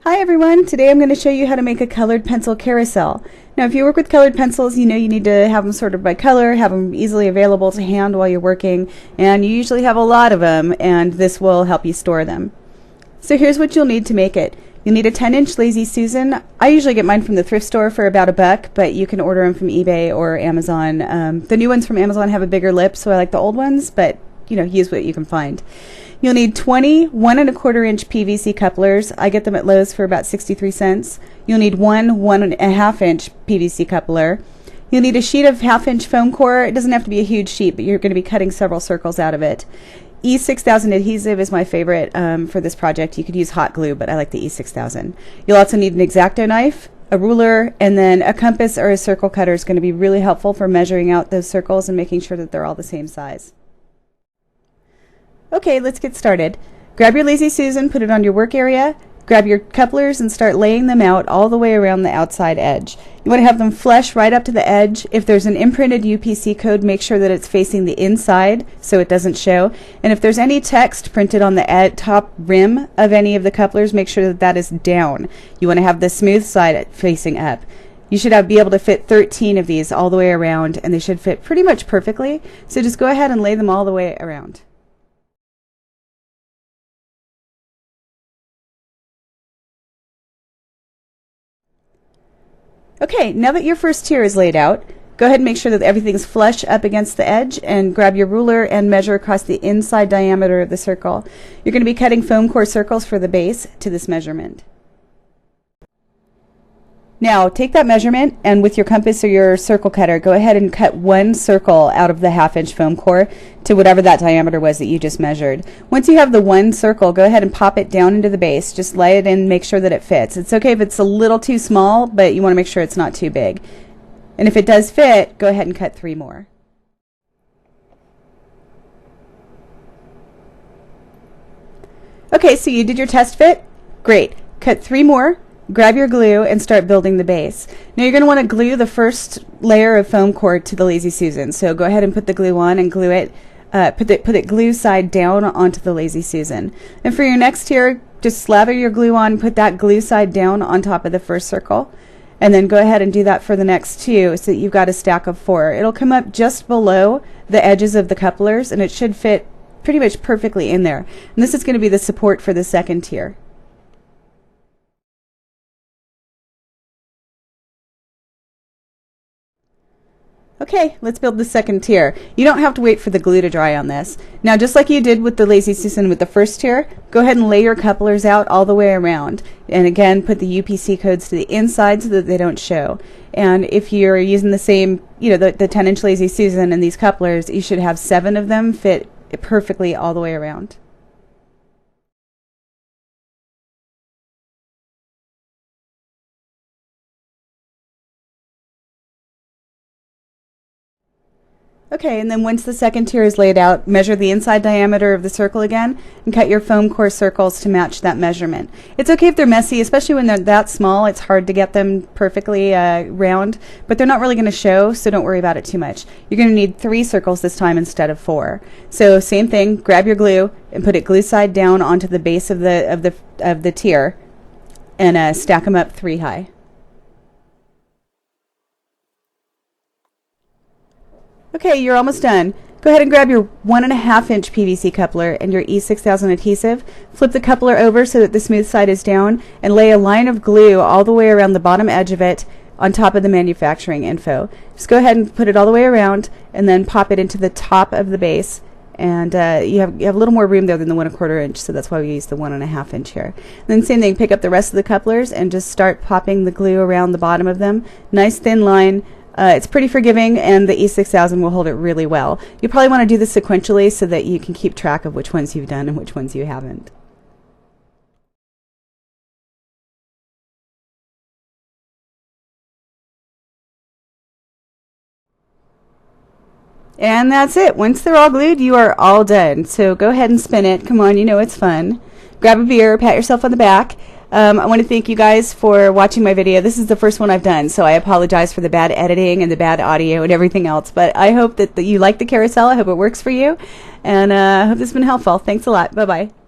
Hi everyone, today I'm going to show you how to make a colored pencil carousel. Now if you work with colored pencils, you know you need to have them sorted by color, have them easily available to hand while you're working, and you usually have a lot of them, and this will help you store them. So here's what you'll need to make it. You'll need a 10-inch Lazy Susan. I usually get mine from the thrift store for about $1, but you can order them from eBay or Amazon. The new ones from Amazon have a bigger lip, so I like the old ones, but use what you can find. You'll need 20 1¼ inch PVC couplers. I get them at Lowe's for about 63 cents. You'll need one 1½ inch PVC coupler. You'll need a sheet of 1/2 inch foam core. It doesn't have to be a huge sheet, but you're going to be cutting several circles out of it. E6000 adhesive is my favorite for this project. You could use hot glue, but I like the E6000. You'll also need an X-Acto knife, a ruler, and then a compass or a circle cutter is going to be really helpful for measuring out those circles and making sure that they're all the same size. Okay, let's get started. Grab your Lazy Susan, put it on your work area, grab your couplers and start laying them out all the way around the outside edge. You want to have them flush right up to the edge. If there's an imprinted UPC code, make sure that it's facing the inside so it doesn't show. And if there's any text printed on the top rim of any of the couplers, make sure that that is down. You want to have the smooth side facing up. You should be able to fit 13 of these all the way around, and they should fit pretty much perfectly. So just go ahead and lay them all the way around. Okay, now that your first tier is laid out, go ahead and make sure that everything's flush up against the edge and grab your ruler and measure across the inside diameter of the circle. You're going to be cutting foam core circles for the base to this measurement. Now take that measurement and with your compass or your circle cutter, go ahead and cut one circle out of the 1/2 inch foam core to whatever that diameter was that you just measured. Once you have the one circle, go ahead and pop it down into the base. Just lay it in, make sure that it fits. It's okay if it's a little too small, but you want to make sure it's not too big. And if it does fit, go ahead and cut 3 more. Okay, so you did your test fit? Great. Cut 3 more. Grab your glue and start building the base. Now you're going to want to glue the first layer of foam core to the Lazy Susan. So go ahead and put the glue on and glue it. Put it glue side down onto the Lazy Susan. And for your next tier, just slather your glue on, put that glue side down on top of the first circle. And then go ahead and do that for the next 2 so that you've got a stack of 4. It'll come up just below the edges of the couplers and it should fit pretty much perfectly in there. And this is going to be the support for the second tier. Okay, let's build the second tier. You don't have to wait for the glue to dry on this. Now, just like you did with the Lazy Susan with the first tier, go ahead and lay your couplers out all the way around. And again, put the UPC codes to the inside so that they don't show. And if you're using the same, the 10-inch Lazy Susan and these couplers, you should have 7 of them fit perfectly all the way around. Okay, and then once the second tier is laid out, measure the inside diameter of the circle again and cut your foam core circles to match that measurement. It's okay if they're messy, especially when they're that small. It's hard to get them perfectly round, but they're not really going to show, so don't worry about it too much. You're going to need 3 circles this time instead of 4. So same thing, grab your glue and put it glue side down onto the base of the tier and stack them up 3 high. Okay, you're almost done. Go ahead and grab your 1½ inch PVC coupler and your E6000 adhesive. Flip the coupler over so that the smooth side is down and lay a line of glue all the way around the bottom edge of it on top of the manufacturing info. Just go ahead and put it all the way around and then pop it into the top of the base. And you have a little more room there than the 1¼ inch, so that's why we use the 1½ inch here. And then same thing, pick up the rest of the couplers and just start popping the glue around the bottom of them. Nice thin line. It's pretty forgiving, and the E6000 will hold it really well. You probably want to do this sequentially so that you can keep track of which ones you've done and which ones you haven't. And that's it. Once they're all glued, you are all done. So go ahead and spin it. Come on, you know it's fun. Grab a beer, pat yourself on the back. I want to thank you guys for watching my video. This is the first one I've done, so I apologize for the bad editing and the bad audio and everything else. But I hope that you like the carousel. I hope it works for you. And I hope this has been helpful. Thanks a lot. Bye-bye.